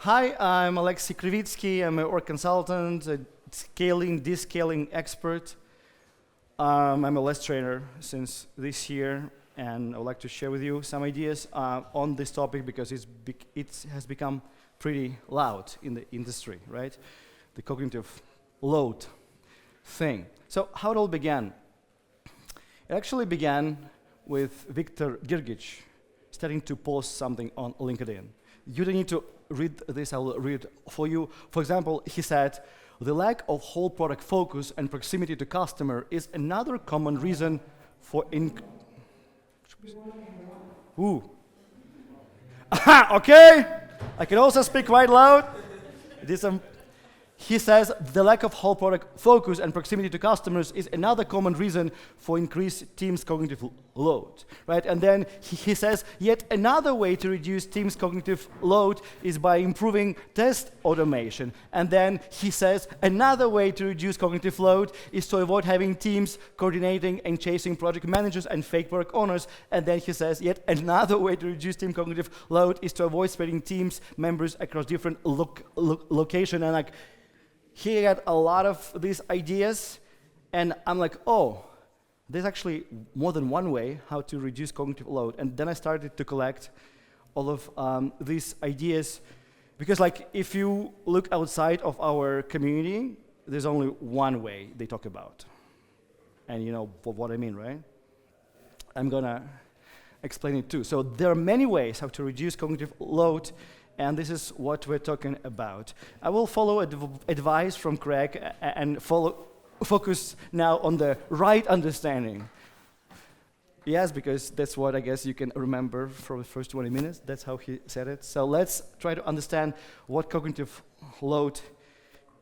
Hi, I'm Alexey. I'm an org consultant, a scaling, descaling expert. I'm a LESS trainer since this year, and I would like to share with you some ideas on this topic because it has become pretty loud in the industry, right? The cognitive load thing. So how it all began? It actually began with Viktor Girgich starting to post something on LinkedIn. You don't need to read this, I will read for you. For example, he said, the lack of whole product focus and proximity to customer is another common reason for Ooh. Aha, okay. I can also speak quite loud. He says the lack of whole product focus and proximity to customers is another common reason for increased teams' cognitive load, right? And then he says yet another way to reduce teams' cognitive load is by improving test automation. And then he says another way to reduce cognitive load is to avoid having teams coordinating and chasing project managers and fake product owners. And then he says yet another way to reduce team cognitive load is to avoid spreading teams members across different locations. And he had a lot of these ideas, and I'm like, oh, there's actually more than one way how to reduce cognitive load. And then I started to collect all of these ideas, because if you look outside of our community, there's only one way they talk about. And you know what I mean, right? I'm gonna explain it too. So there are many ways how to reduce cognitive load, and this is what we're talking about. I will follow advice from Craig and focus now on the right understanding. Yes, because that's what I guess you can remember from the first 20 minutes. That's how he said it. So let's try to understand what cognitive load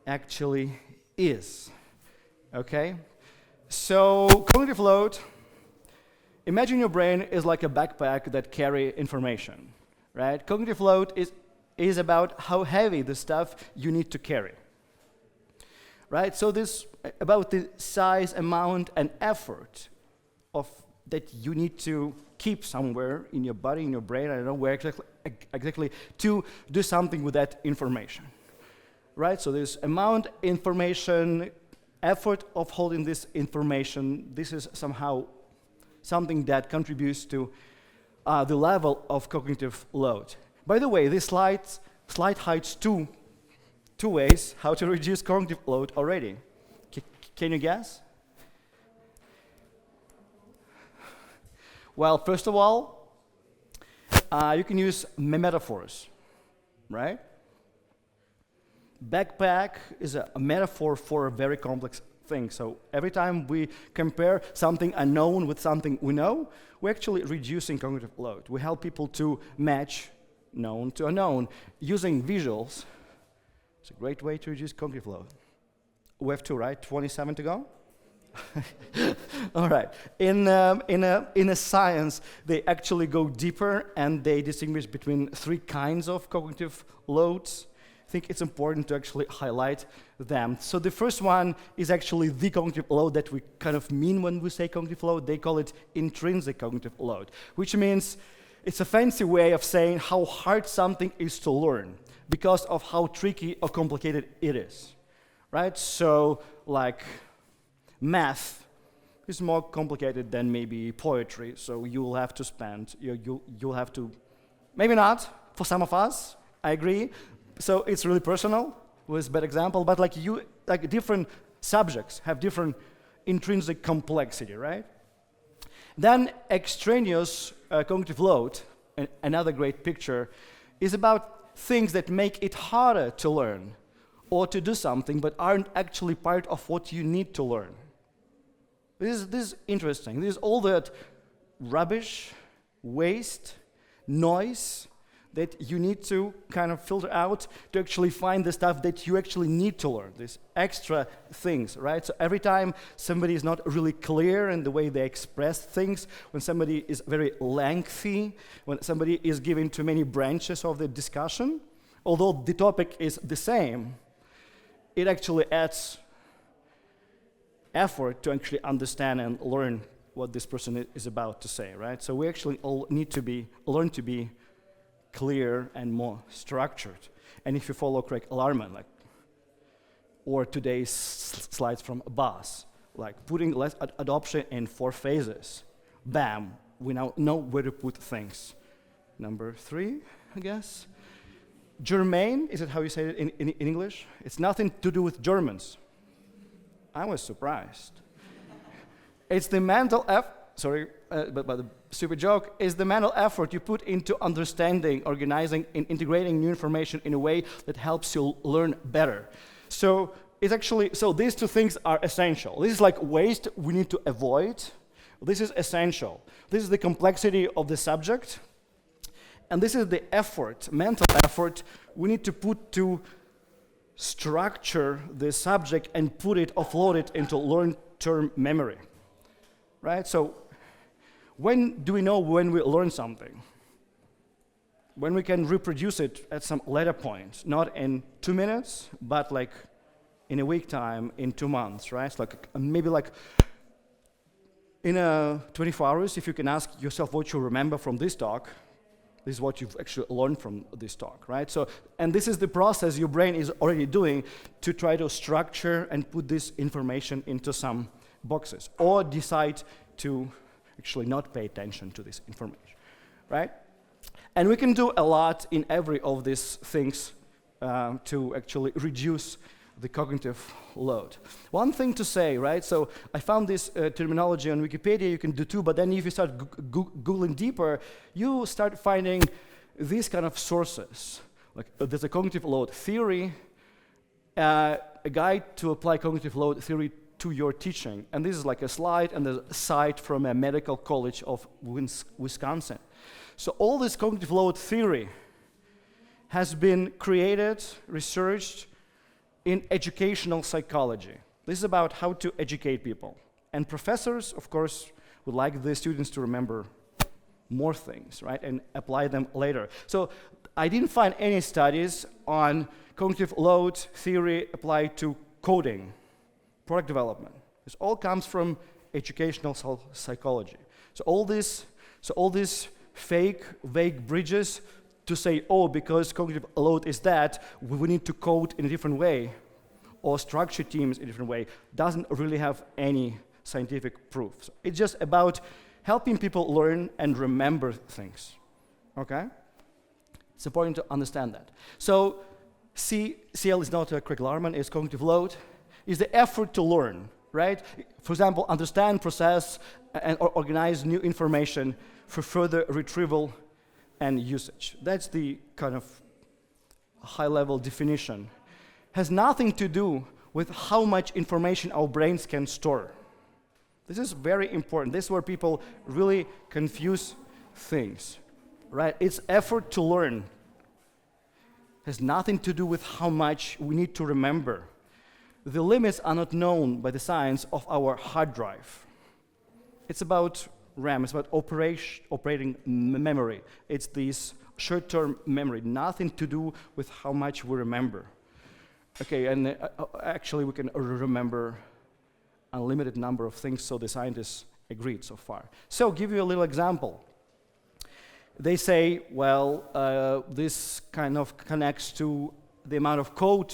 actually is. Okay? So cognitive load, imagine your brain is like a backpack that carries information. Right? Cognitive load is about how heavy the stuff you need to carry. Right? So this about the size, amount, and effort of that you need to keep somewhere in your body, in your brain, I don't know where exactly to do something with that information. Right? So this amount, information, effort of holding this information, this is somehow something that contributes to the level of cognitive load. By the way, this slide hides two ways how to reduce cognitive load already. Can you guess? Well, first of all, you can use metaphors, right? Backpack is a metaphor for a very complex thing. So every time we compare something unknown with something we know, we're actually reducing cognitive load. We help people to match known to unknown using visuals. It's a great way to reduce cognitive load. We have two, right? 27 to go? All right. In a science, they actually go deeper and they distinguish between three kinds of cognitive loads. I think it's important to actually highlight them. So the first one is actually the cognitive load that we kind of mean when we say cognitive load. They call it intrinsic cognitive load, which means it's a fancy way of saying how hard something is to learn because of how tricky or complicated it is, right? So like math is more complicated than maybe poetry, so you'll have to spend, you'll have to, maybe not for some of us, I agree. So it's really personal, was a bad example, but different subjects have different intrinsic complexity, right? Then extraneous cognitive load, another great picture, is about things that make it harder to learn or to do something but aren't actually part of what you need to learn. This is interesting. This is all that rubbish, waste, noise that you need to kind of filter out to actually find the stuff that you actually need to learn, these extra things, right? So every time somebody is not really clear in the way they express things, when somebody is very lengthy, when somebody is giving too many branches of the discussion, although the topic is the same, it actually adds effort to actually understand and learn what this person is about to say, right? So we actually all need to learn to be clear and more structured. And if you follow Craig Larman, or today's slides from Abbas, putting less adoption in 4 phases, bam, we now know where to put things. Number 3, I guess. Germain, is it how you say it in English? It's nothing to do with Germans. I was surprised. It's the mental effort, but the stupid joke, is the mental effort you put into understanding, organizing, and integrating new information in a way that helps you learn better. So it's actually, these 2 things are essential. This is like waste we need to avoid. This is essential. This is the complexity of the subject. And this is the effort, mental effort, we need to put to structure the subject and offload it into long-term memory, right? So when do we know when we learn something? When we can reproduce it at some later point, not in 2 minutes, but in a week time, in 2 months, right? Maybe in 24 hours, if you can ask yourself what you remember from this talk, this is what you've actually learned from this talk, right? And this is the process your brain is already doing to try to structure and put this information into some boxes, or decide to actually not pay attention to this information, right? And we can do a lot in every of these things to actually reduce the cognitive load. One thing to say, right? So I found this terminology on Wikipedia. You can do too, but then if you start Googling deeper, you start finding these kind of sources. There's a cognitive load theory, a guide to apply cognitive load theory to your teaching. And this is a slide and a site from a medical college of Wisconsin. So all this cognitive load theory has been created, researched, in educational psychology. This is about how to educate people. And professors, of course, would like the students to remember more things, right, and apply them later. So I didn't find any studies on cognitive load theory applied to coding, product development. This all comes from educational psychology. So all these fake, vague bridges to say, because cognitive load is that, we need to code in a different way or structure teams in a different way, doesn't really have any scientific proof. So it's just about helping people learn and remember things, okay? It's important to understand that. So CL is not Craig Larman, it's cognitive load, is the effort to learn, right? For example, understand, process, and organize new information for further retrieval and usage. That's the kind of high-level definition. Has nothing to do with how much information our brains can store. This is very important. This is where people really confuse things, right? It's effort to learn. Has nothing to do with how much we need to remember. The limits are not known by the science of our hard drive. It's about RAM, it's about operating memory. It's this short-term memory, nothing to do with how much we remember. Okay, and actually we can remember unlimited number of things, so the scientists agreed so far. So, give you a little example. They say, this kind of connects to the amount of code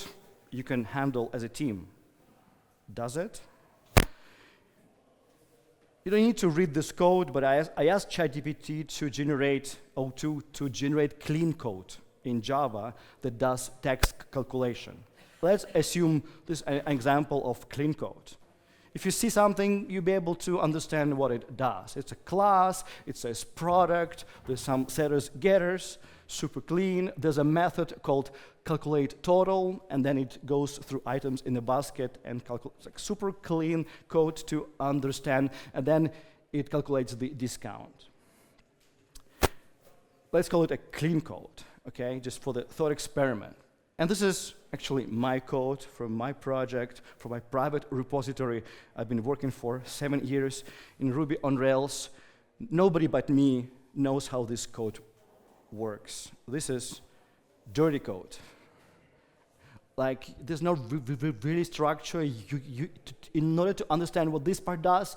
you can handle as a team. Does it? You don't need to read this code, but I asked ChatGPT to generate clean code in Java that does text calculation. Let's assume this is an example of clean code. If you see something, you'll be able to understand what it does. It's a class, it says product, there's some setters, getters, super clean. There's a method called calculate total, and then it goes through items in the basket and calculates like super clean code to understand, and then it calculates the discount. Let's call it a clean code, okay, just for the thought experiment. And this is actually my code from my project, from my private repository. I've been working for 7 years in Ruby on Rails. Nobody but me knows how this code works. This is dirty code. Like, there's no really structure. In order to understand what this part does,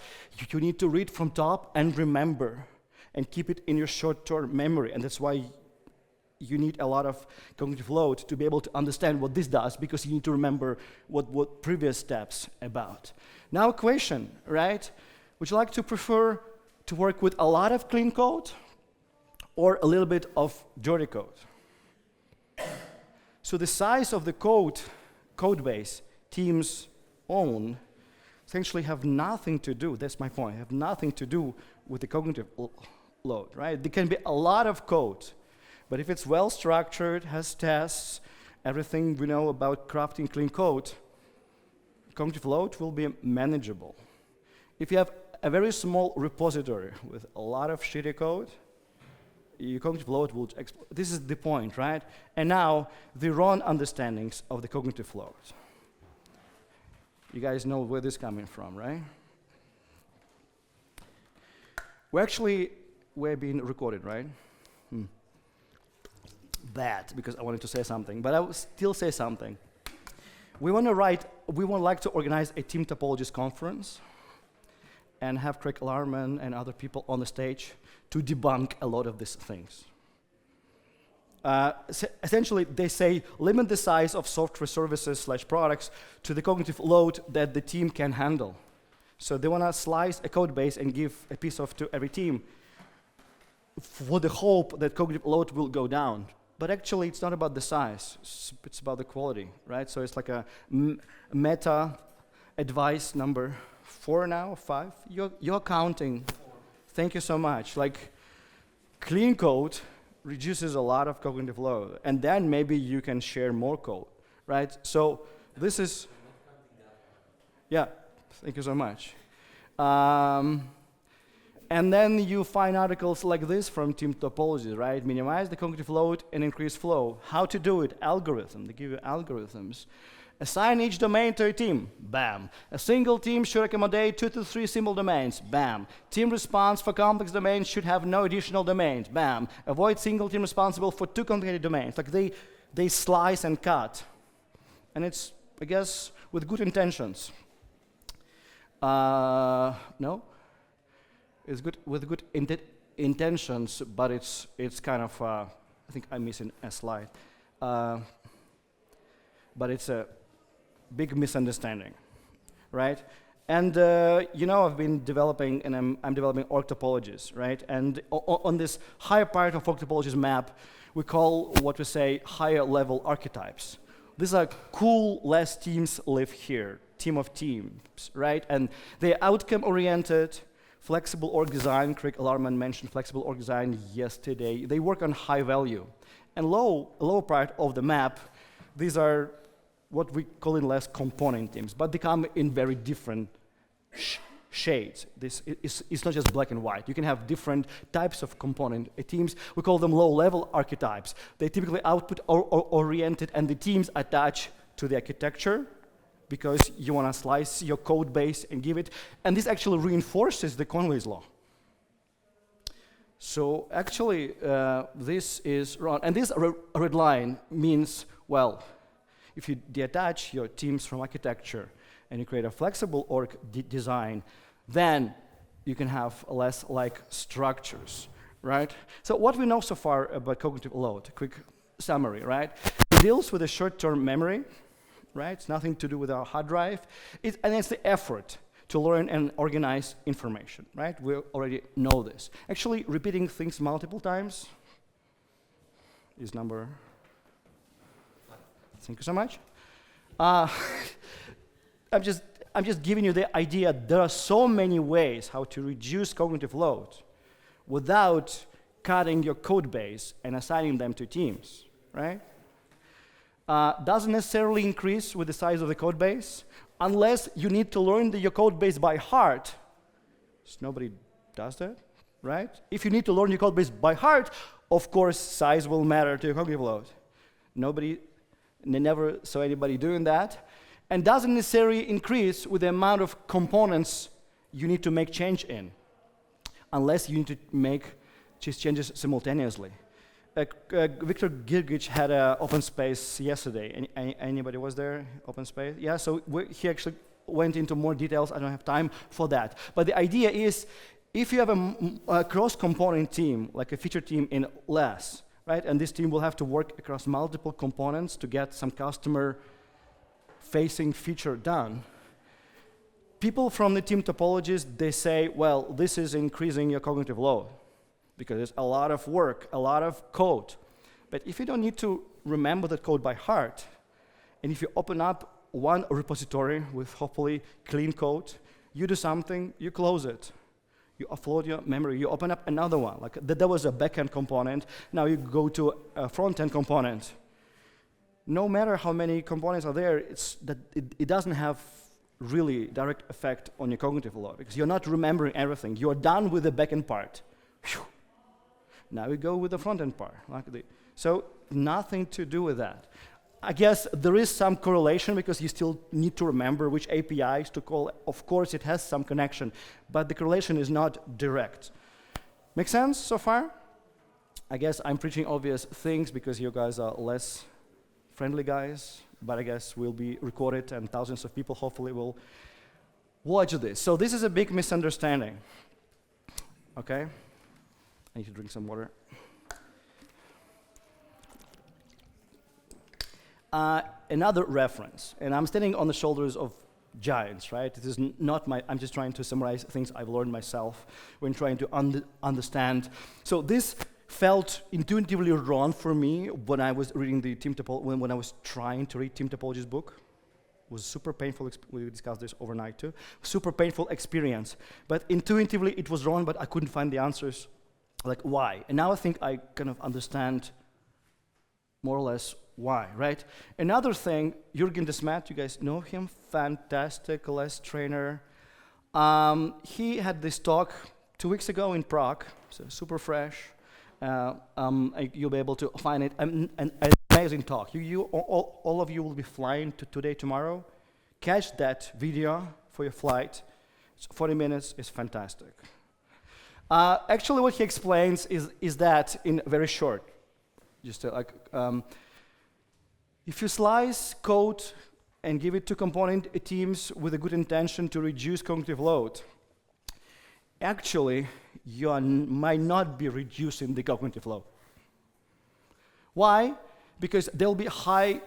you need to read from top and remember and keep it in your short-term memory. And that's why you need a lot of cognitive load to be able to understand what this does, because you need to remember what previous steps about. Now, question, right? Would you like to prefer to work with a lot of clean code or a little bit of dirty code? So the size of the code base teams own essentially have nothing to do, that's my point, have nothing to do with the cognitive load, right? There can be a lot of code, but if it's well structured, has tests, everything we know about crafting clean code, cognitive load will be manageable. If you have a very small repository with a lot of shitty code, your cognitive load will explode. This is the point, right? And now, the wrong understandings of the cognitive load. You guys know where this is coming from, right? We're being recorded, right? Bad, because I wanted to say something, but I will still say something. We would like to organize a team topologies conference and have Craig Larman and other people on the stage to debunk a lot of these things. Essentially, they say, limit the size of software services / products to the cognitive load that the team can handle. So they want to slice a code base and give a piece of to every team for the hope that cognitive load will go down. But actually, it's not about the size, it's about the quality, right? So it's like a meta advice number 4 now, 5? You're counting. Thank you so much. Like, clean code reduces a lot of cognitive load, and then maybe you can share more code, right? So this is, yeah, thank you so much. And then you find articles like this from team topologies, right? Minimize the cognitive load and increase flow. How to do it? Algorithm. They give you algorithms. Assign each domain to a team. Bam. A single team should accommodate 2 to 3 simple domains. Bam. Team response for complex domains should have no additional domains. Bam. Avoid single team responsible for 2 complicated domains. Like they slice and cut. And it's, I guess, with good intentions. No? It's good with good intentions, but it's kind of, I think I'm missing a slide. But it's a big misunderstanding, right? And I've been developing, and I'm developing org topologies, right? And on this higher part of org topologies map, we call what we say higher level archetypes. These are cool, less teams live here, team of teams, right? And they're outcome oriented, flexible org design. Craig Larman mentioned flexible org design yesterday. They work on high value. And low part of the map, these are what we call in less component teams, but they come in very different shades. This is not just black and white. You can have different types of component teams. We call them low-level archetypes. They typically output oriented, and the teams attach to the architecture because you want to slice your code base and give it. And this actually reinforces the Conway's law. So actually, this is wrong. And this red line means, well, if you detach your teams from architecture and you create a flexible org design, then you can have less like structures, right? So what we know so far about cognitive load, quick summary, right? It deals with a short-term memory, right? It's nothing to do with our hard drive. And it's the effort to learn and organize information, right? We already know this. Actually, repeating things multiple times is number. Thank you so much. I'm just giving you the idea. There are so many ways how to reduce cognitive load without cutting your code base and assigning them to teams, right? Doesn't necessarily increase with the size of the code base, unless you need to learn your code base by heart. So nobody does that, right? If you need to learn your code base by heart, of course, size will matter to your cognitive load. Never saw anybody doing that. And doesn't necessarily increase with the amount of components you need to make change in, unless you need to make changes simultaneously. Victor Girgich had an open space yesterday. Anybody was there, open space? Yeah, so he actually went into more details. I don't have time for that. But the idea is, if you have a cross-component team, like a feature team in less, right? And this team will have to work across multiple components to get some customer-facing feature done. People from the team topologies, they say, well, this is increasing your cognitive load because it's a lot of work, a lot of code. But if you don't need to remember that code by heart, and if you open up one repository with hopefully clean code, you do something, you close it. You offload your memory, you open up another one. Like there was a backend component, now you go to a front-end component. No matter how many components are there, it doesn't have really direct effect on your cognitive load because you're not remembering everything. You're done with the backend part. Whew. Now we go with the front-end part. So nothing to do with that. I guess there is some correlation because you still need to remember which APIs to call. Of course, it has some connection, but the correlation is not direct. Make sense so far? I guess I'm preaching obvious things because you guys are less friendly guys, but I guess will be recorded and thousands of people hopefully will watch this. So this is a big misunderstanding. Okay? I need to drink some water. Another reference, and I'm standing on the shoulders of giants, right? This is not I'm just trying to summarize things I've learned myself when trying to understand. So this felt intuitively wrong for me when I was reading the team topology, when I was trying to read Team Topology's book. It was super painful, we discussed this overnight too. Super painful experience. But intuitively it was wrong, but I couldn't find the answers, like why. And now I think I kind of understand more or less why, right? Another thing, Jürgen de Smet, you guys know him, fantastic LS trainer. He had this talk 2 weeks ago in Prague, so super fresh. You'll be able to find it. An amazing talk. All of you will be flying today, tomorrow. Catch that video for your flight. It's 40 minutes is fantastic. Actually, what he explains is that in very short, just if you slice code and give it to component teams with a good intention to reduce cognitive load, actually, you might not be reducing the cognitive load. Why? Because there'll be higher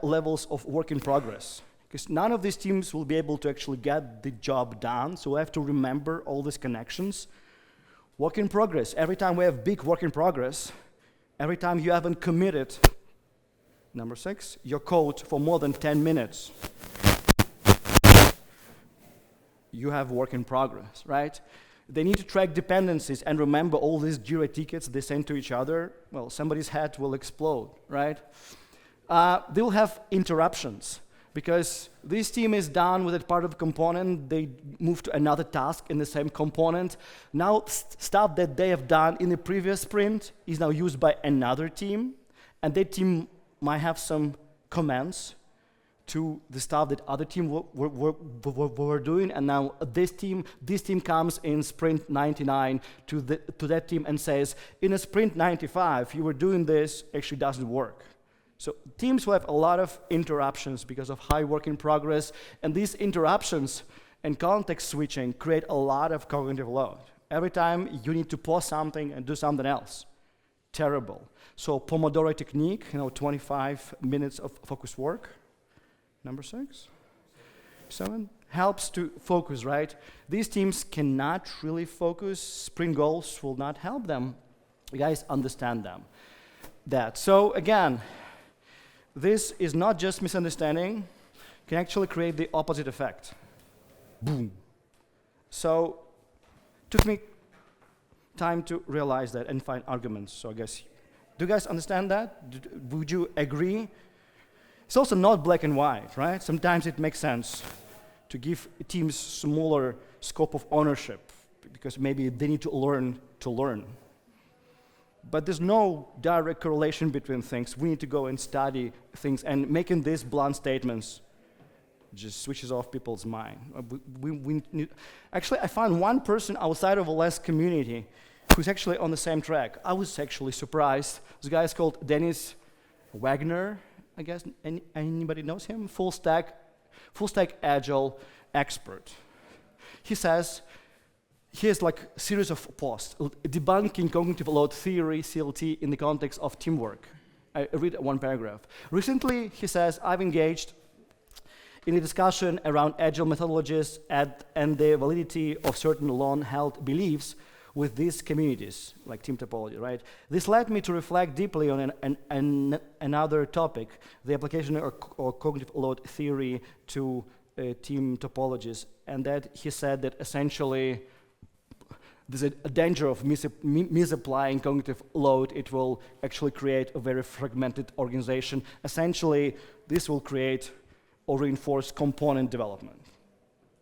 levels of work in progress. Because none of these teams will be able to actually get the job done, so we have to remember all these connections. Work in progress. Every time we have big work in progress, every time you haven't committed, number 6, your code for more than 10 minutes, you have work in progress, right? They need to track dependencies and remember all these Jira tickets they send to each other. Well, somebody's head will explode, right? They will have interruptions because this team is done with a part of the component. They move to another task in the same component. Now, stuff that they have done in the previous sprint is now used by another team, and that team might have some comments to the stuff that other team were doing, and now this team comes in sprint 99 to that team and says, in a sprint 95, you were doing this, actually doesn't work. So teams will have a lot of interruptions because of high work in progress, and these interruptions and context switching create a lot of cognitive load. Every time you need to pause something and do something else. Terrible. So Pomodoro technique, 25 minutes of focused work. Number 6, 7, helps to focus, right? These teams cannot really focus. Sprint goals will not help them. You guys understand that. So again, this is not just misunderstanding, can actually create the opposite effect. Boom. So took me time to realize that and find arguments. So I guess, do you guys understand that? Would you agree? It's also not black and white, right? Sometimes it makes sense to give teams smaller scope of ownership because maybe they need to learn. But there's no direct correlation between things. We need to go and study things, and making these blunt statements just switches off people's mind. Actually, I found one person outside of the LS community who's actually on the same track. I was actually surprised. This guy is called Dennis Wagner. I guess anybody knows him? Full stack agile expert. He says, here's like a series of posts, debunking cognitive load theory, CLT, in the context of teamwork. I read one paragraph. Recently, he says, I've engaged in a discussion around agile methodologies and the validity of certain long-held beliefs with these communities, like team topology, right? This led me to reflect deeply on another topic, the application of cognitive load theory to team topologies, and that he said that essentially there's a danger of misapplying cognitive load. It will actually create a very fragmented organization. Essentially, this will create or reinforce component development.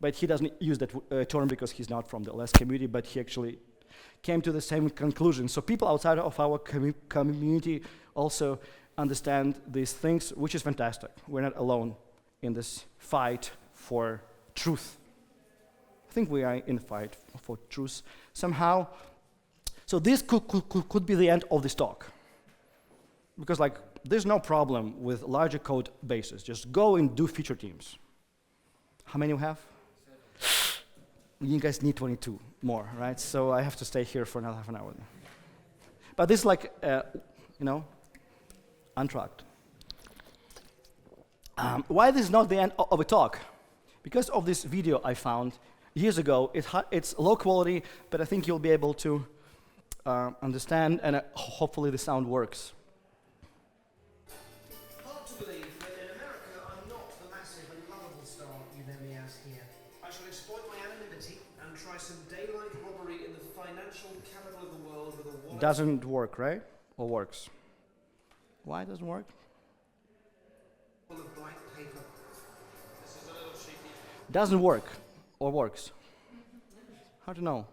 But he doesn't use that term because he's not from the LS community, but he actually came to the same conclusion. So people outside of our community also understand these things, which is fantastic. We're not alone in this fight for truth. I think we are in a fight for truth somehow. So this could be the end of this talk. Because like, there's no problem with larger code bases. Just go and do feature teams. How many you have? 7. You guys need 22 more, right? So I have to stay here for another half an hour. But this is like, untracked. Why this is not the end of a talk? Because of this video I found years ago. It's low quality, but I think you'll be able to understand, and hopefully the sound works. Hard to believe that in America I'm not the massive and lovable star you know me as here. I shall exploit my anonymity and try some daylight robbery in the financial capital of the world with a wallet. Doesn't work, right? Or works? Why it doesn't work? Full of blank paper. This is a little cheeky. Doesn't work or works? Hard to know.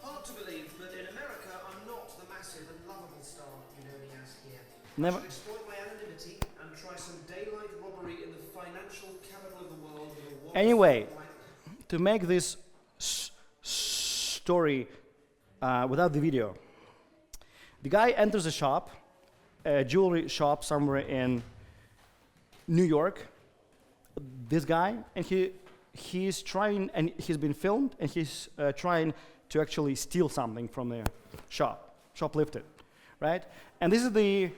Hard to believe that in America I'm not the massive and lovable star you know me as here. Never. I shall exploit my anonymity and try some daylight robbery in the financial capital of the world with a wallet. Anyway, to make this story without the video, the guy enters a shop, a jewelry shop somewhere in New York, this guy, and he's trying, and he's been filmed, and he's trying to actually steal something from the shoplift it, right? And this is the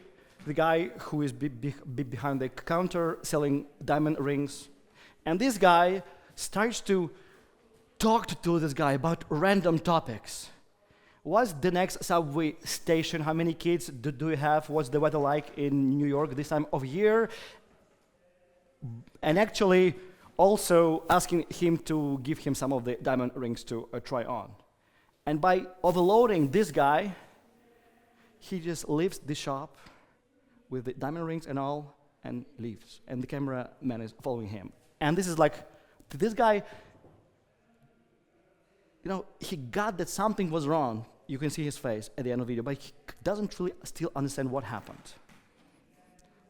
guy who is behind the counter selling diamond rings, and this guy starts to talk to this guy about random topics. What's the next subway station? How many kids do you have? What's the weather like in New York this time of year? And actually also asking him to give him some of the diamond rings to try on. And by overloading this guy, he just leaves the shop with the diamond rings and all and leaves. And the cameraman is following him. And this is like, this guy, he got that something was wrong. You can see his face at the end of the video, but he doesn't really still understand what happened.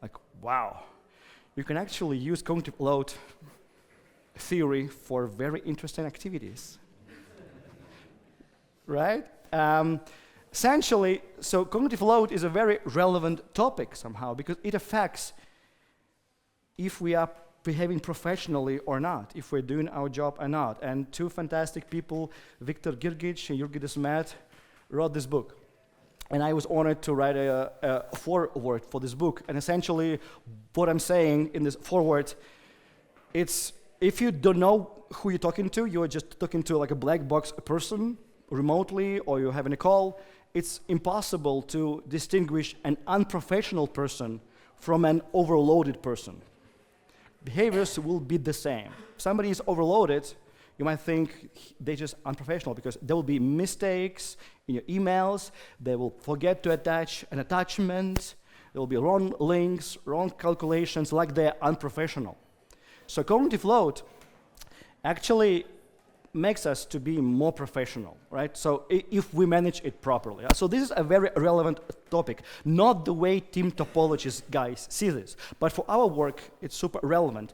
Like, wow. You can actually use cognitive load theory for very interesting activities. Right? Essentially, so cognitive load is a very relevant topic somehow because it affects if we are behaving professionally or not, if we're doing our job or not. And two fantastic people, Viktor Girgic and Jurgi Desmet, wrote this book. And I was honored to write a foreword for this book. And essentially, what I'm saying in this foreword, it's if you don't know who you're talking to, you're just talking to like a black box person remotely, or you're having a call, it's impossible to distinguish an unprofessional person from an overloaded person. Behaviors will be the same. If somebody is overloaded, you might think they're just unprofessional because there will be mistakes in your emails, they will forget to attach an attachment, there will be wrong links, wrong calculations, like they're unprofessional. So cognitive load actually makes us to be more professional, right? So if we manage it properly. So this is a very relevant topic, not the way team topologies guys see this, but for our work, it's super relevant.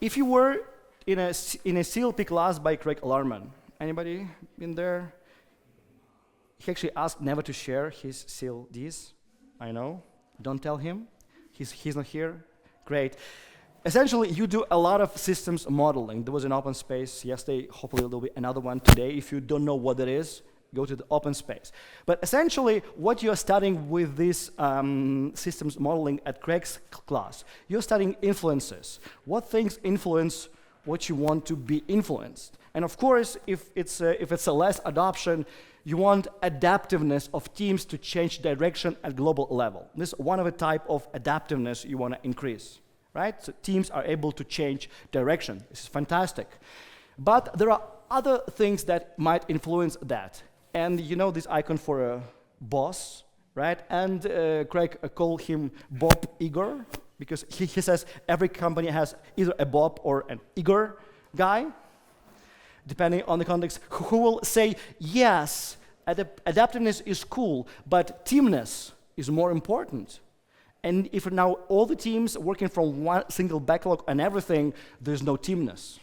If you were in a CLP class by Craig Larman, anybody in there? He actually asked never to share his CLDs. I know, don't tell him, he's not here. Great. essentially, you do a lot of systems modeling. There was an open space yesterday. Hopefully, there'll be another one today. If you don't know what it is, go to the open space. But essentially, what you're studying with this systems modeling at Craig's class, you're studying influences. What things influence what you want to be influenced? And of course, if it's a less adoption, you want adaptiveness of teams to change direction at global level. This is one of the type of adaptiveness you want to increase, right? So teams are able to change direction. This is fantastic. But there are other things that might influence that. And you know this icon for a boss, right? And Craig called him Bob Iger, because he says every company has either a Bob or an Iger guy, depending on the context, who will say, yes, adaptiveness is cool, but teamness is more important. And if now all the teams working from one single backlog and everything, there's no teamness.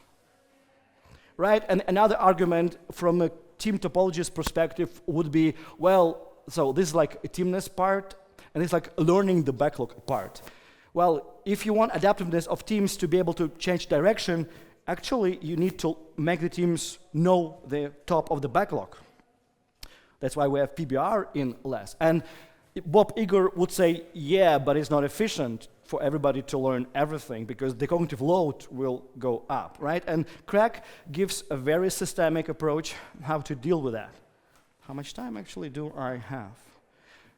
Right? And another argument from a team topologies perspective would be, well, so this is like a teamness part, and it's like learning the backlog part. Well, if you want adaptiveness of teams to be able to change direction, actually, you need to make the teams know the top of the backlog. That's why we have PBR in less. And Bob Iger would say, yeah, but it's not efficient for everybody to learn everything because the cognitive load will go up, right? And Craig gives a very systemic approach how to deal with that. How much time actually do I have?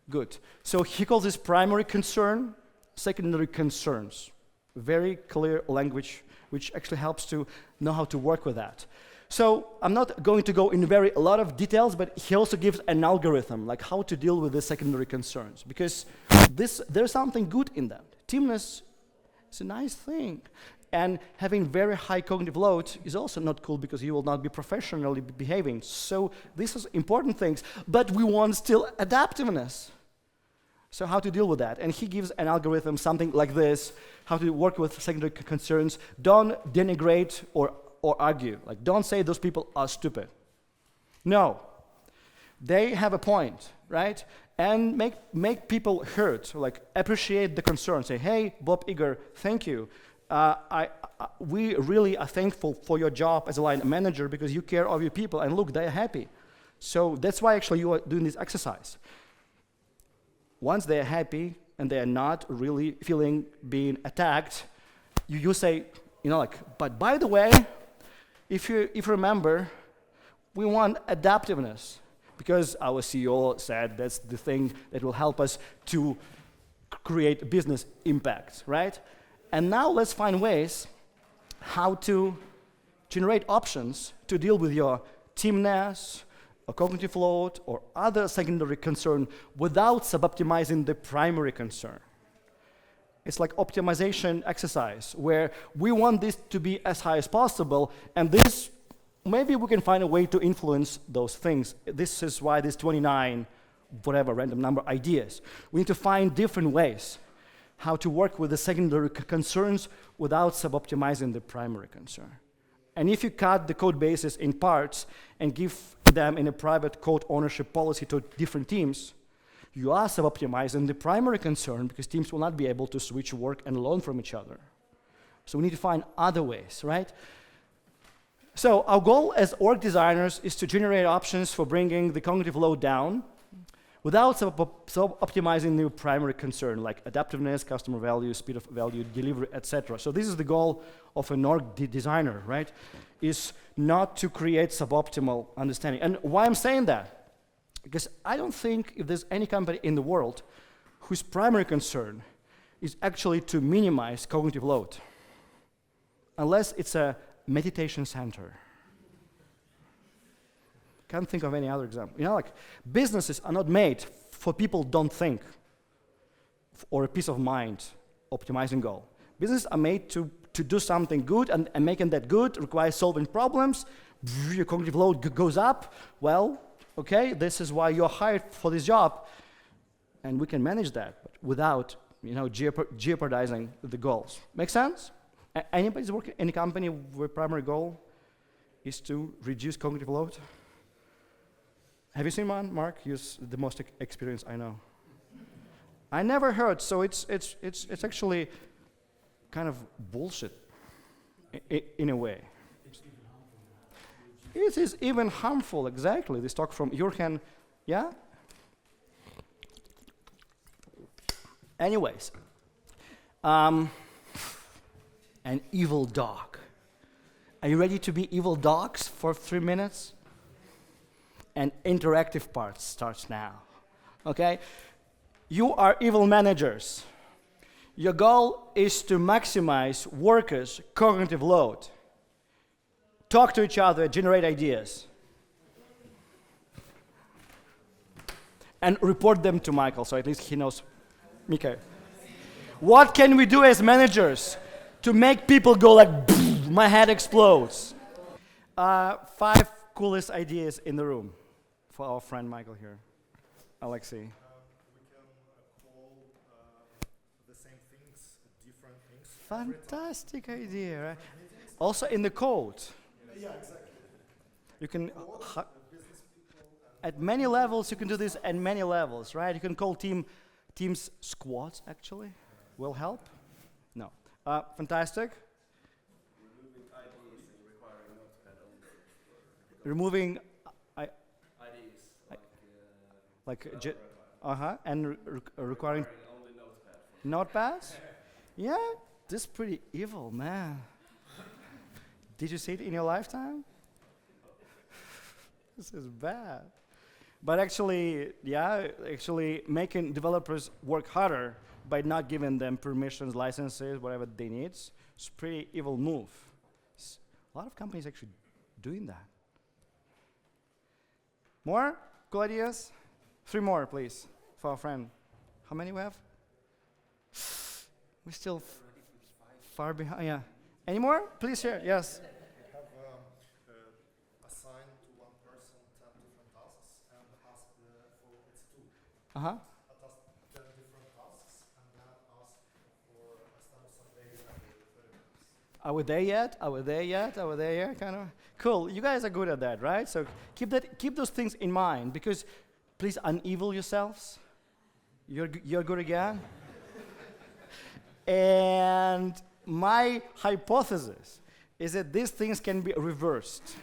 Good. So he calls this primary concern, secondary concerns. Very clear language which actually helps to know how to work with that. So I'm not going to go in a lot of details, but he also gives an algorithm, like how to deal with the secondary concerns, because there's something good in that. Teamness is a nice thing. And having very high cognitive load is also not cool because you will not be professionally behaving. So these are important things, but we want still adaptiveness. So how to deal with that? And he gives an algorithm, something like this, how to work with secondary concerns. Don't denigrate or argue. Like, don't say those people are stupid. No. They have a point, right? And make people hurt, like appreciate the concern. Say, hey, Bob Iger, thank you. We really are thankful for your job as a line manager because you care of your people, and look, they're happy. So that's why actually you are doing this exercise. Once they're happy and they're not really feeling being attacked, you say, you know, like, but by the way, if you remember, we want adaptiveness because our CEO said that's the thing that will help us to create business impact, right? And now let's find ways how to generate options to deal with your teamness, or cognitive load, or other secondary concern without suboptimizing the primary concern. It's like optimization exercise, where we want this to be as high as possible, and this, maybe we can find a way to influence those things. This is why there's 29, whatever, random number ideas. We need to find different ways how to work with the secondary concerns without suboptimizing the primary concern. And if you cut the code bases in parts and give them in a private code ownership policy to different teams, you are suboptimizing the primary concern because teams will not be able to switch work and learn from each other. So we need to find other ways, right? So our goal as org designers is to generate options for bringing the cognitive load down without optimizing the primary concern, like adaptiveness, customer value, speed of value, delivery, etc. So this is the goal of an org designer, right? Is not to create suboptimal understanding. And why I'm saying that? Because I don't think if there's any company in the world whose primary concern is actually to minimize cognitive load, unless it's a meditation center. Can't think of any other example. You know, like, businesses are not made for people who don't think or a peace of mind optimizing goal. Businesses are made to do something good, and making that good requires solving problems. Your cognitive load goes up. Well, okay, this is why you're hired for this job, and we can manage that without, you know, jeopardizing the goals. Make sense? Anybody's working in a company where primary goal is to reduce cognitive load? Have you seen one, Mark? You're the most experienced I know. I never heard, so it's actually kind of bullshit in a way. It is even harmful, exactly. This talk from Jurgen, yeah? Anyways, an evil dog. Are you ready to be evil dogs for 3 minutes? And interactive part starts now, okay? You are evil managers. Your goal is to maximize workers' cognitive load. Talk to each other, generate ideas. And report them to Michael, so at least he knows. Mika. What can we do as managers to make people go like, my head explodes? 5 coolest ideas in the room for our friend Michael here. Alexey. We can call the same things different things. Fantastic idea, right? Also in the code. Yeah, exactly. You can, at many levels, you can do this at many levels, right? You can call teams squads, actually. Will help? No. Fantastic. Removing IDs and requiring notepad only. Removing IDs, and requiring only notepad. notepads? Yeah, this is pretty evil, man. Did you see it in your lifetime? This is bad. But actually, making developers work harder by not giving them permissions, licenses, whatever they need, is a pretty evil move. A lot of companies actually doing that. More cool ideas? 3 more, please, for our friend. How many we have? We're still far behind. Yeah. Any more? Please share. Yes. We have assigned to one person 10 different tasks and ask for it's 2. Uh-huh. Task 10 different tasks and then ask for a status update every 30 minutes. Are we there yet? Are we there yet? Are we there yet? Kind of. Cool. You guys are good at that, right? So keep those things in mind, because please unevil yourselves. You're good again. And my hypothesis is that these things can be reversed.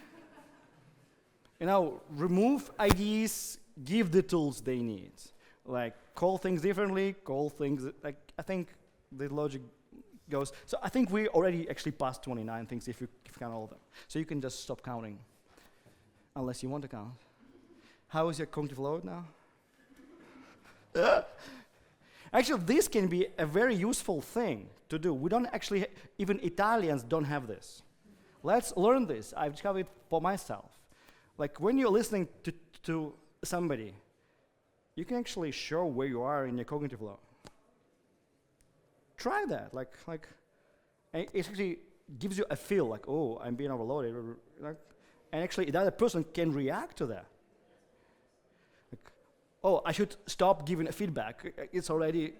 Remove IDs, give the tools they need. Like, call things differently, call things, I think the logic goes. So I think we already actually passed 29 things if you count all of them. So you can just stop counting, unless you want to count. How is your cognitive load now? Actually, this can be a very useful thing to do. We don't actually, even Italians don't have this. Let's learn this. I've discovered it for myself. Like, when you're listening to somebody, you can actually show where you are in your cognitive load. Try that. It actually gives you a feel like, oh, I'm being overloaded. And actually, the other person can react to that. Oh, I should stop giving feedback. It's already.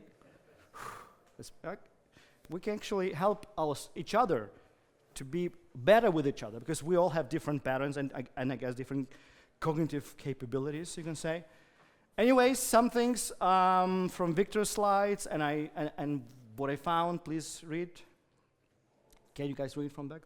We can actually help each other to be better with each other, because we all have different patterns and I guess different cognitive capabilities, you can say. Anyways, some things from Victor's slides and what I found. Please read. Can you guys read from back?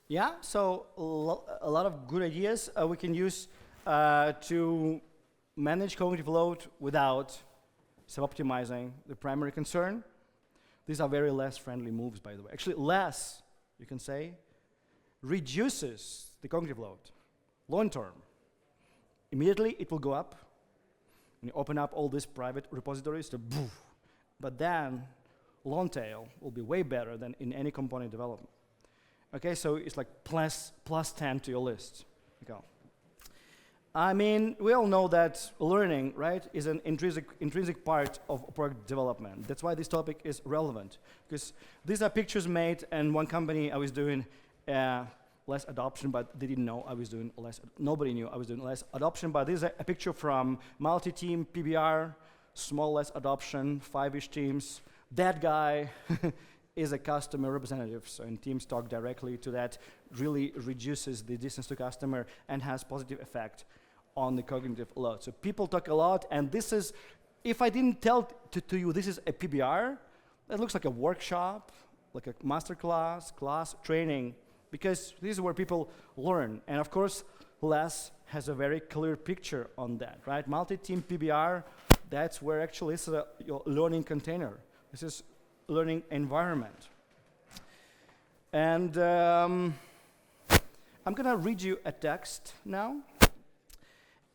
Yeah, so a lot of good ideas we can use to manage cognitive load without sub-optimizing the primary concern. These are very less friendly moves, by the way. Actually, less, you can say, reduces the cognitive load long term. Immediately, it will go up. When you open up all these private repositories, but then long tail will be way better than in any component development. Okay, so it's like plus 10 to your list. Go. I mean, we all know that learning, right, is an intrinsic part of product development. That's why this topic is relevant, because these are pictures made, and one company I was doing less adoption, but they didn't know I was doing less. Nobody knew I was doing less adoption, but this is a picture from multi-team PBR, small less adoption, 5-ish teams. That guy is a customer representative, so and teams talk directly to that, really reduces the distance to customer and has positive effect on the cognitive load. So people talk a lot, and this is, if I didn't tell to you this is a PBR, that looks like a workshop, like a master class, training, because this is where people learn. And of course, Les has a very clear picture on that, right? Multi-team PBR, that's where actually this is your learning container. This is learning environment. And I'm gonna read you a text now,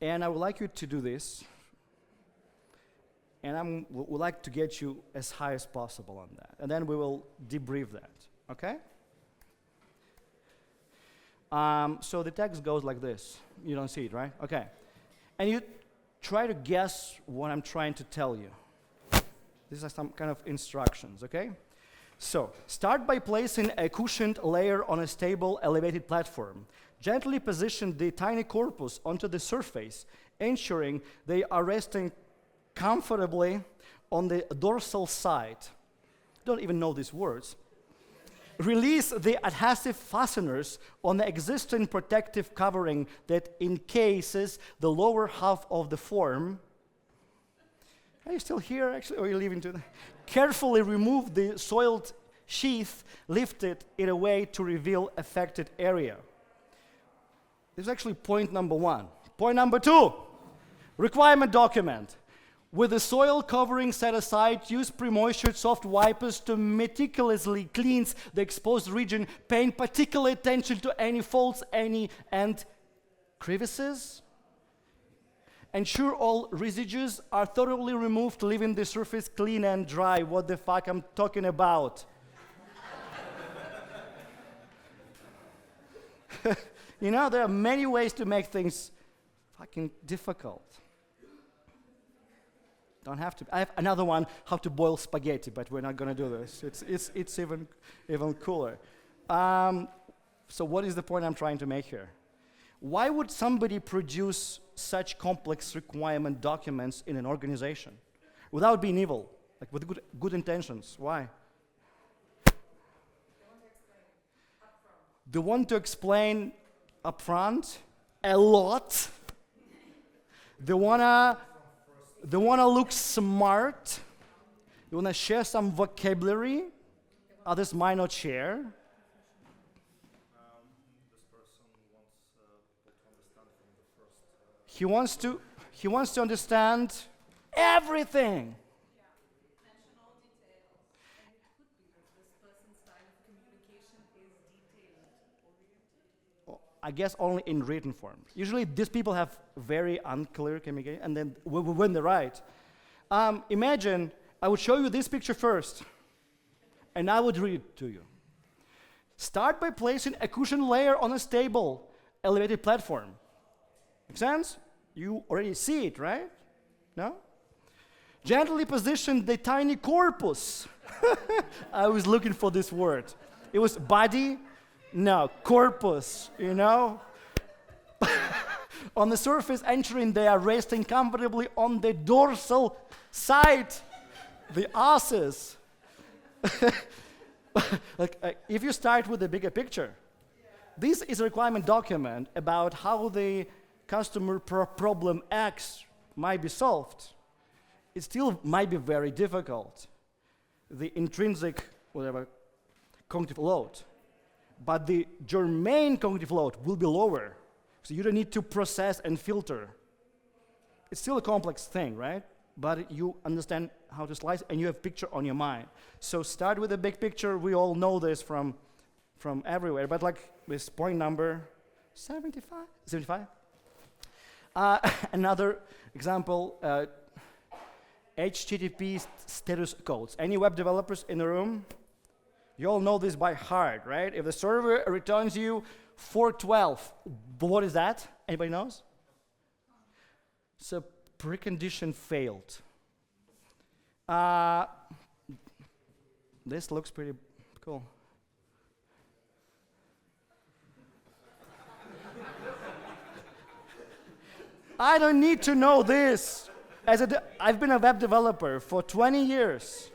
and I would like you to do this. And I would like to get you as high as possible on that. And then we will debrief that, okay? So the text goes like this. You don't see it, right? Okay. And you try to guess what I'm trying to tell you. These are some kind of instructions, okay? So, start by placing a cushioned layer on a stable, elevated platform. Gently position the tiny corpus onto the surface, ensuring they are resting comfortably on the dorsal side. Don't even know these words. Release the adhesive fasteners on the existing protective covering that encases the lower half of the form. Are you still here, actually, or are you leaving to? Carefully remove the soiled sheath, lift it away to reveal affected area. This is actually point number 1. Point number 2, requirement document. With the soil covering set aside, use pre-moistured soft wipers to meticulously cleanse the exposed region, paying particular attention to any faults, and crevices. Ensure all residues are thoroughly removed, leaving the surface clean and dry. What the fuck I'm talking about? You know, there are many ways to make things fucking difficult. Don't have to. I have another one, how to boil spaghetti, but we're not going to do this. It's even cooler. So what is the point I'm trying to make here? Why would somebody produce such complex requirement documents in an organization without being evil, like with good intentions? Why? They want to explain upfront a lot. They wanna look smart. They wanna share some vocabulary others might not share. This person wants people to understand from the first. He wants to understand everything. Mention all details. And it could be that this person's style of communication is detail-oriented. I guess only in written form. Usually these people have very unclear communication, and then when they're right. Imagine I would show you this picture first, and I would read it to you. Start by placing a cushion layer on a stable, elevated platform. Make sense? You already see it, right? No? Gently position the tiny corpus. I was looking for this word. It was body, no, corpus, you know? On the surface, ensuring they are resting comfortably on the dorsal side, the asses. If you start with the bigger picture, this is a requirement document about how the customer problem X might be solved. It still might be very difficult, the intrinsic, cognitive load. But the germane cognitive load will be lower, so you don't need to process and filter. It's still a complex thing, right? But you understand how to slice, and you have picture on your mind. So start with the big picture. We all know this from everywhere, but like this point number 75? Another example, HTTP status codes. Any web developers in the room? You all know this by heart, right? If the server returns you 412, what is that? Anybody knows? So precondition failed. This looks pretty cool. I don't need to know this. I've been a web developer for 20 years.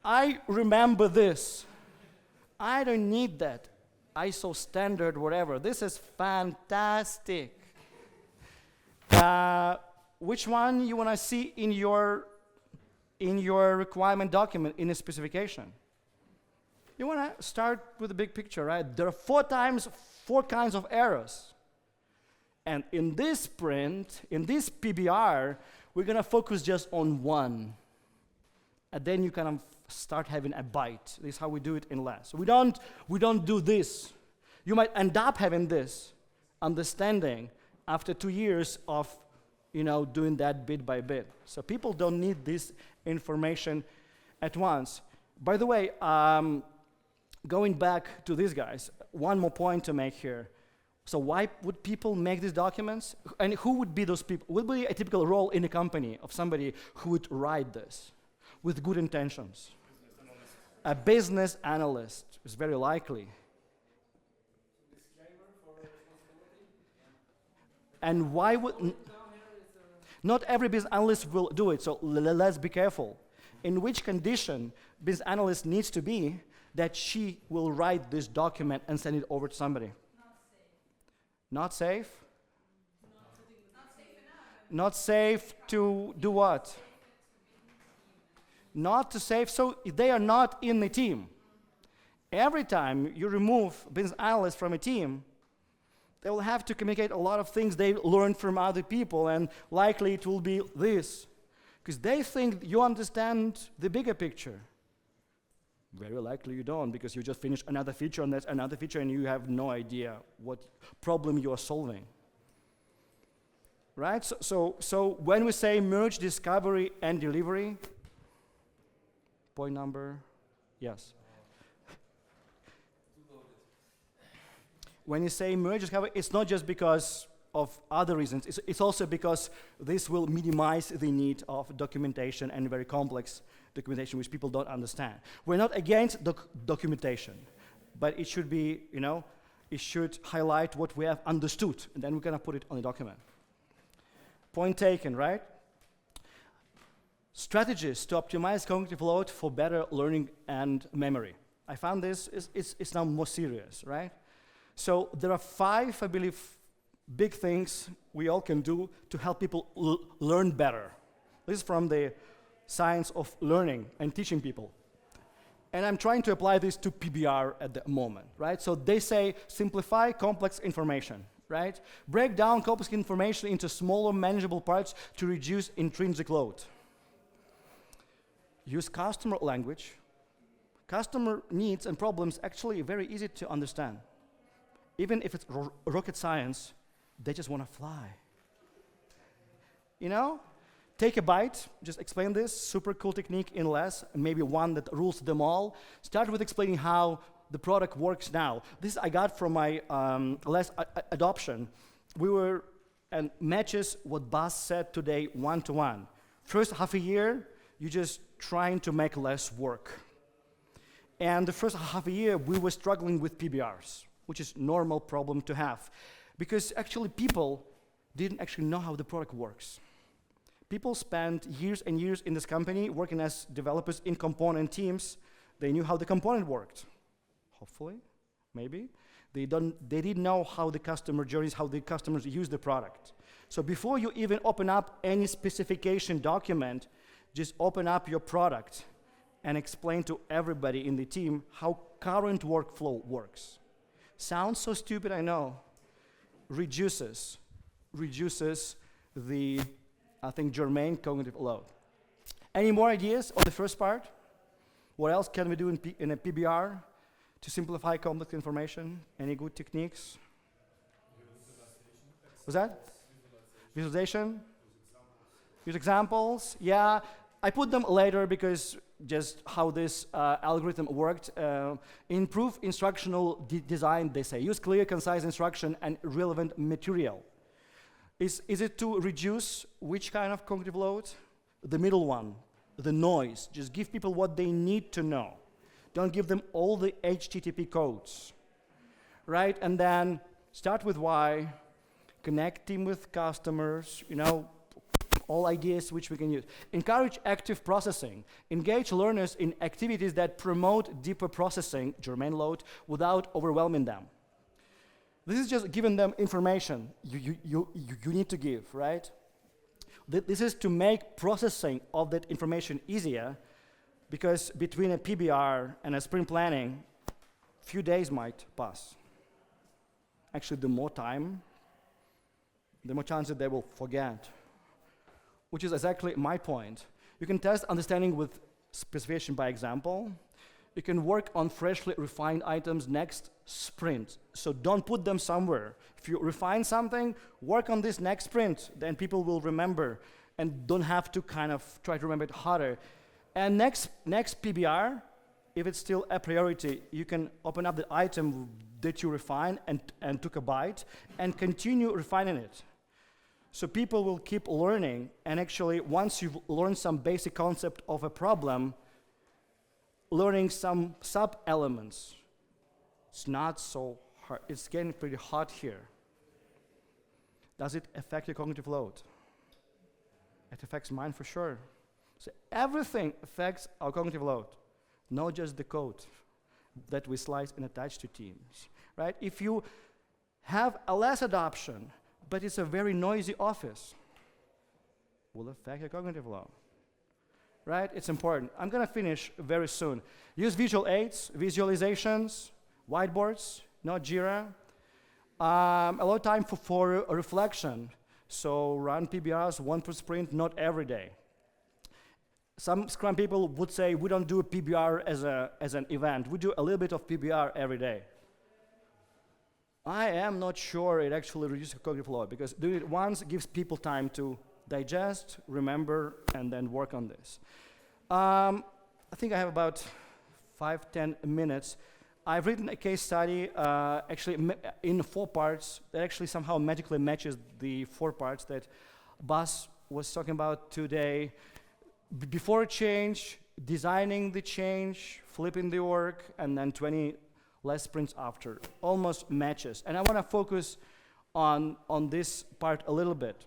I remember this. I don't need that. ISO standard, whatever. This is fantastic. Which one you want to see in your requirement document in a specification? You want to start with the big picture, right? There are 4 kinds of errors. And in this sprint, in this PBR, we're going to focus just on one. And then you kind of start having a bite. This is how we do it in LAS. We don't do this. You might end up having this understanding after 2 years of doing that bit by bit. So people don't need this information at once. By the way, going back to these guys, one more point to make here. So why would people make these documents? And who would be those people? Would be a typical role in a company of somebody who would write this with good intentions? A business analyst is very likely. And why would... Not every business analyst will do it, so let's be careful. In which condition business analyst needs to be that she will write this document and send it over to somebody? Not safe? Not safe to do what? Not to safe, so they are not in the team. Every time you remove business analysts from a team, they will have to communicate a lot of things they learned from other people, and likely it will be this. Because they think you understand the bigger picture. Very likely you don't, because you just finished another feature and that's another feature and you have no idea what problem you are solving. Right? So when we say merge discovery and delivery, point number, yes. When you say merge discovery, it's not just because of other reasons. It's also because this will minimize the need of documentation and very complex documentation which people don't understand. We're not against documentation, but it should be, it should highlight what we have understood, and then we're going to put it on the document. Point taken, right? Strategies to optimize cognitive load for better learning and memory. I found this, it's now more serious, right? So there are 5, I believe, big things we all can do to help people learn better. This is from the science of learning and teaching people. And I'm trying to apply this to PBR at the moment, right? So they say simplify complex information, right? Break down complex information into smaller manageable parts to reduce intrinsic load. Use customer language. Customer needs and problems actually very easy to understand. Even if it's rocket science, they just want to fly. Take a bite, just explain this, super cool technique in LAS, maybe one that rules them all. Start with explaining how the product works now. This I got from my LAS adoption. And matches what Bas said today one-to-one. First half a year, you're just trying to make LAS work. And the first half a year, we were struggling with PBRs, which is normal problem to have. Because actually people didn't actually know how the product works. People spent years and years in this company working as developers in component teams. They knew how the component worked. Hopefully, maybe. They didn't know how the customer journeys, how the customers use the product. So before you even open up any specification document, just open up your product and explain to everybody in the team how current workflow works. Sounds so stupid, I know. Reduces the, I think, germane cognitive load. Any more ideas on the first part? What else can we do in a PBR to simplify complex information? Any good techniques? Was that? Visualization? Use examples? Yeah, I put them later because just how this algorithm worked. Improve instructional design, they say. Use clear, concise instruction and relevant material. Is it to reduce which kind of cognitive load? The middle one, the noise. Just give people what they need to know. Don't give them all the HTTP codes, right? And then start with why, connect team with customers, all ideas which we can use. Encourage active processing. Engage learners in activities that promote deeper processing, germane load, without overwhelming them. This is just giving them information you need to give, right? This is to make processing of that information easier, because between a PBR and a sprint planning, few days might pass. Actually, the more time, the more chance that they will forget, which is exactly my point. You can test understanding with specification by example. You can work on freshly refined items next sprint. So don't put them somewhere. If you refine something, work on this next sprint, then people will remember and don't have to kind of try to remember it harder. And next PBR, if it's still a priority, you can open up the item that you refine and took a bite and continue refining it. So people will keep learning, and actually once you've learned some basic concept of a problem, learning some sub-elements, it's not so hard. It's getting pretty hot here. Does it affect your cognitive load? It affects mine for sure. So everything affects our cognitive load, not just the code that we slice and attach to teams, right? If you have a less adoption, but it's a very noisy office, will affect your cognitive load, right? It's important. I'm gonna finish very soon. Use visual aids, visualizations, whiteboards, not Jira. A lot of time for reflection. So run PBRs one per sprint, not every day. Some Scrum people would say we don't do a PBR as an event. We do a little bit of PBR every day. I am not sure it actually reduces cognitive load, because doing it once gives people time to digest, remember, and then work on this. I think I have about 5-10 minutes. I've written a case study actually in 4 parts that actually somehow magically matches the 4 parts that Bas was talking about today. Before change, designing the change, flipping the org, and then 20 less sprints after. Almost matches. And I want to focus on this part a little bit.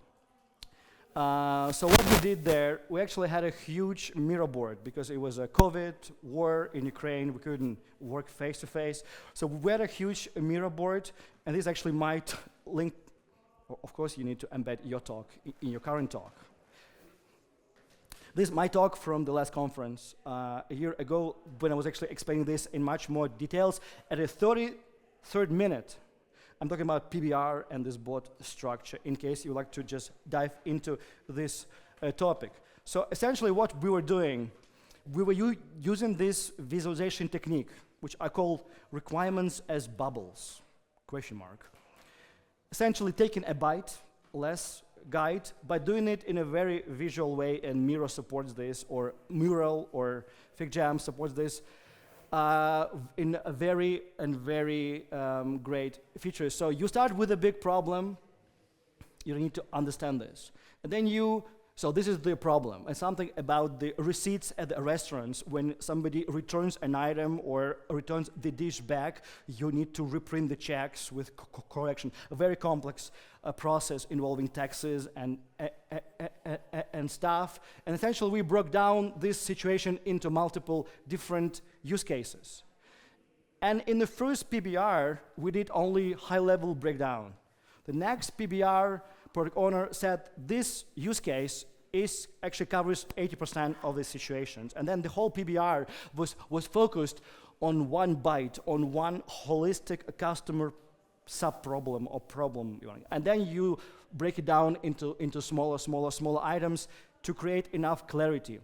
So what we did there, we actually had a huge mirror board because it was a COVID war in Ukraine. We couldn't work face to face. So we had a huge mirror board, and this actually might link. Of course, you need to embed your talk in your current talk. This is my talk from the last conference a year ago, when I was actually explaining this in much more details. At the 33rd minute, I'm talking about PBR and this board structure, in case you would like to just dive into this topic. So essentially what we were doing, we were using this visualization technique, which I call requirements as bubbles, question mark. Essentially taking a byte, less guide, by doing it in a very visual way, and Miro supports this, or Mural or FigJam supports this, in a very great features. So you start with a big problem, you need to understand this. And then so this is the problem, and something about the receipts at the restaurants. When somebody returns an item or returns the dish back, you need to reprint the checks with correction. A very complex process involving taxes and stuff. And essentially we broke down this situation into multiple different use cases. And in the first PBR, we did only high-level breakdown. The next PBR, product owner said this use case actually covers 80% of the situations. And then the whole PBR was focused on one byte, on one holistic customer sub-problem or problem. And then you break it down into smaller items to create enough clarity.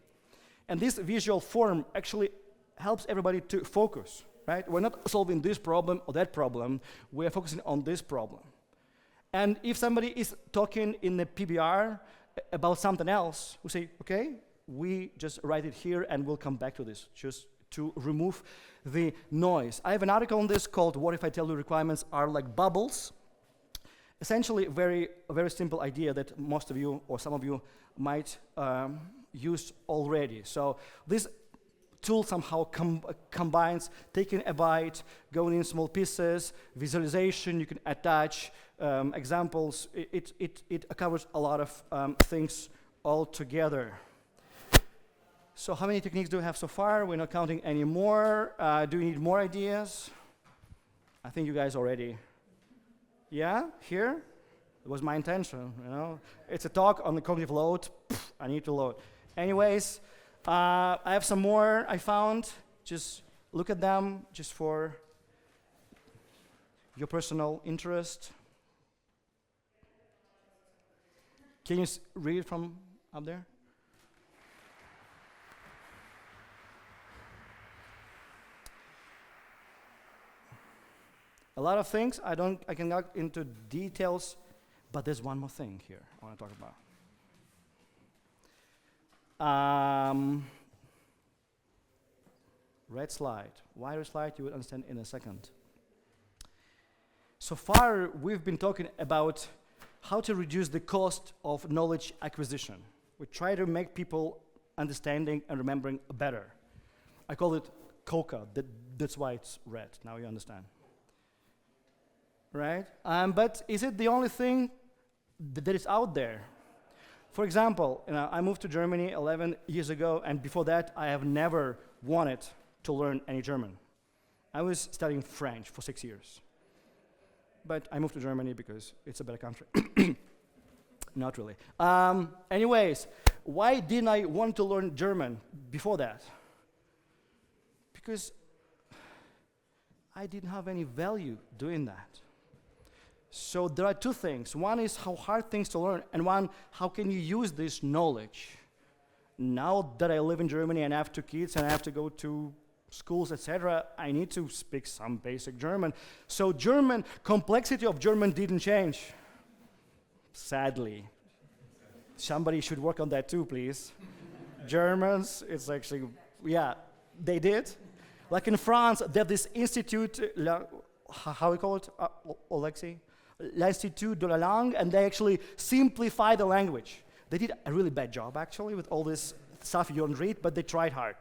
And this visual form actually helps everybody to focus, right? We're not solving this problem or that problem, we're focusing on this problem. And if somebody is talking in the PBR about something else, we say, okay, we just write it here and we'll come back to this, just to remove the noise. I have an article on this called What If I Tell You Requirements Are Like Bubbles? Essentially, a very simple idea that most of you or some of you might use already. So this tool somehow combines taking a bite, going in small pieces, visualization, you can attach examples. It covers a lot of things all together. So how many techniques do we have so far? We're not counting any more. Do we need more ideas? I think you guys already. Yeah, here? It was my intention, you know. It's a talk on the cognitive load. I need to load. Anyways, I have some more I found. Just look at them just for your personal interest. Can you read it from up there? A lot of things. I can go into details, but there's one more thing here I want to talk about. Red slide. Why red slide? You will understand in a second. So far, we've been talking about how to reduce the cost of knowledge acquisition. We try to make people understanding and remembering better. I call it COCA. That's why it's red. Now you understand. Right? But is it the only thing that is out there? For example, I moved to Germany 11 years ago, and before that, I have never wanted to learn any German. I was studying French for 6 years. But I moved to Germany because it's a better country. Not really. Anyways, why didn't I want to learn German before that? Because I didn't have any value doing that. So there are two things. One is how hard things to learn, and one, how can you use this knowledge? Now that I live in Germany and I have 2 kids and I have to go to schools, etc., I need to speak some basic German. So complexity of German didn't change, sadly. Somebody should work on that too, please. Germans, it's actually, yeah, they did. Like in France, they have this institute, how we call it, Alexey? L'Institut de la Langue, and they actually simplify the language. They did a really bad job, actually, with all this stuff you don't read, but they tried hard.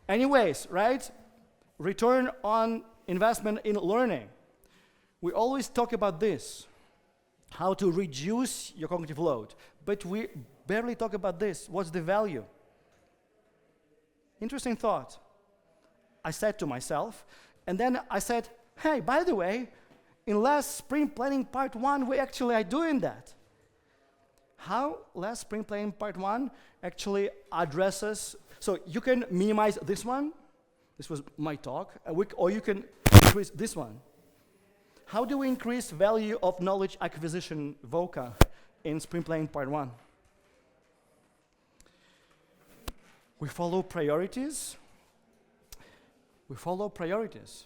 Anyways, right? Return on investment in learning. We always talk about this, how to reduce your cognitive load, but we barely talk about this. What's the value? Interesting thought. I said to myself, and then I said, hey, by the way, in last sprint planning part 1, we actually are doing that. How last sprint planning part 1 actually addresses, so you can minimize this one. This was my talk, or you can increase this one. How do we increase value of knowledge acquisition, VOCA, in sprint planning part 1? We follow priorities. We follow priorities,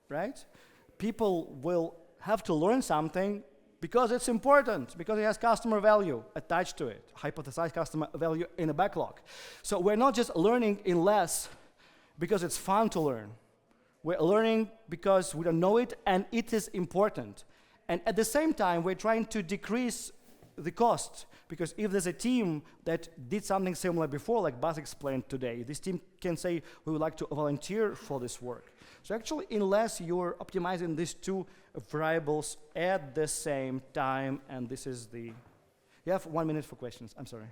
right? People will have to learn something because it's important, because it has customer value attached to it, hypothesized customer value in a backlog. So we're not just learning in less because it's fun to learn. We're learning because we don't know it and it is important. And at the same time, we're trying to decrease the cost, because if there's a team that did something similar before, like Bas explained today, this team can say, we would like to volunteer for this work. So actually, unless you're optimizing these two variables at the same time, and this is the... You have 1 minute for questions, I'm sorry.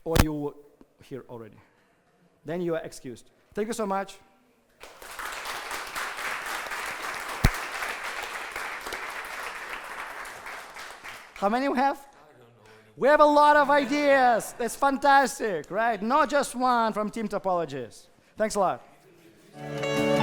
Or you were here already. Then you are excused. Thank you so much. How many we have? I don't know. We have a lot of ideas. That's fantastic, right? Not just one from Team Topologies. Thanks a lot.